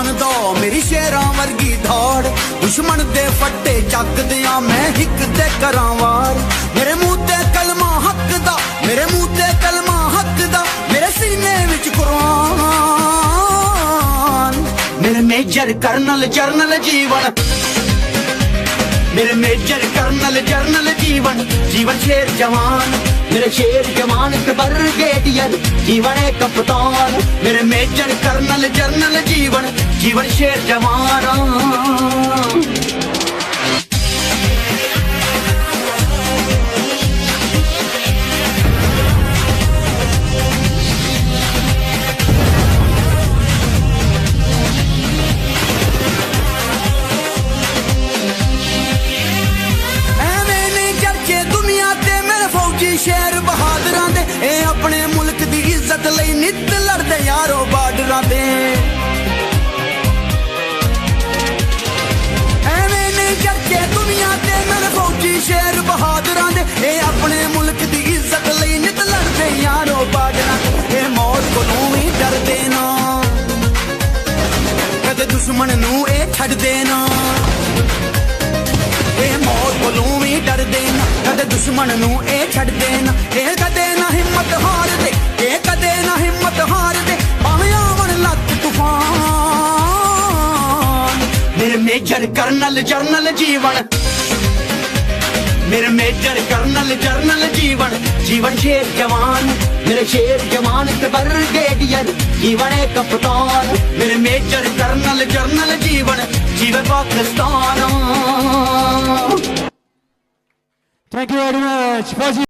ਜਵਾਨ ਦਾ ਮੇਰੀ ਸ਼ੇਰਾਂ ਵਰਗੀ ਧੌੜ ਦੁਸ਼ਮਣ ਦੇ ਫੱਟੇ ਚੱਕਦਿਆਂ ਮੈਂ ਹਿੱਕ ਤੇ ਕਰਾਂ ਵਾਰ ਮੇਰੇ ਮੂੰਹ ਤੇ ਕਲਮਾ ਹੱਕ ਦਾ ਮੇਰੇ ਮੂੰਹ ਤੇ ਕਲਮਾ ਹੱਕ ਦਾ ਮੇਰੇ ਸੀਨੇ ਵਿੱਚ ਕੁਰਾਨ ਮੇਰੇ ਮੇਜਰ ਕਰਨਲ ਜਰਨਲ ਜੀਵਨ मेरे मेजर कर्नल जर्नल जीवन जीवन शेर जवान मेरे शेर जवान के ब्रिगेडियर जीवन है कप्तान मेरे मेजर कर्नल जर्नल जीवन जीवन शेर जवान शेर बहादुरां दे ए अपने मुल्क दी इज्जत लई नित लड़दे यारो बार्डरां दे एवें नहीं चर्चे दुनिया ते मेरे फौजी शेर बहादुरां दे ए अपने मुल्क दी इज्जत लई नित लड़दे यारो बार्डरां दे ए मौत कोलों ही डरदे ना कदे दुश्मन नूं ए छड्ड देना मौत कोलों भी डरदे ना कदे दुश्मन नूं ए छड्ड देना ए कदे ना हिम्मत हार दे ए कदे ना हिम्मत हार दे भावें आवन लख तूफान मेरे मेजर कर्नल जर्नल जीवन मेरे मेजर कर्नल जर्नल जीवन जीवन शेर जवान मेरे शेर जवान के ब्रिगेडियर जीवन है कप्तान मेरे मेजर कर्नल जर्नल जीवन जीवन Pakistan Thank you very much.